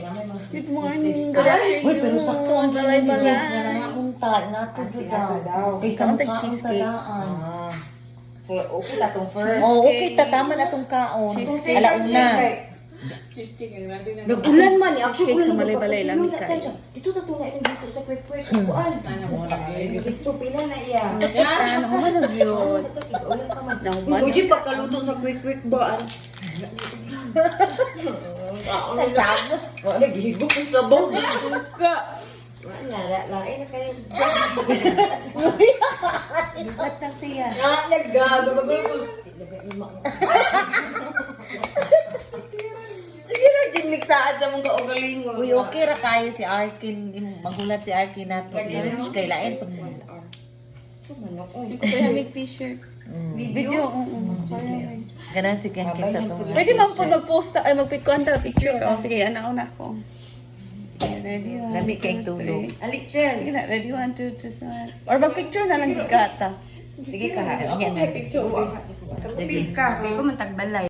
Good morning. Good Uy, afternoon. pero sakto ang balay ni James balay. na nga unta. Nga to dyan daw. Kaysa Ikaw, mukha ang tag-cheesecake. tadaan. So, okay na itong first. Oh, okay, tataman na itong kaon. Cheesecake. Alauna. Nag-ulan man. Cheesecake sa Malay-Balay, lamig kayo. Dito tatulay ng dito sa quick-quick. Kuan. Dito, pila na iya. Ano ko man yun? Ulan ka man. Nauman. Uji, pagkaluto sa quick-quick ba? Nasamos. Naghihigop yung sabaw. Ka. Wala, lain na kayo. Ba't na siya? Nagagago. Sige na, Jimmy, saan sa mong kaugalingon. Uy, okay ra kayo si Arkin. Magulat si Arkin na to. Kay lain pag Hindi ko kaya make t-shirt. Video. ganan si Ken Ken sa to. Pwede man po mag-post ay magpikuan ta picture. Oh, sige, anaw na ako. Okay, ready. Lami kay tulog. Alik, Chen. Sige na, ready 1, 2, 3, start. Or mag-picture na lang gigata. Sige ka, ha. Yan na. Kapit ka. Kaya ko man tagbalay.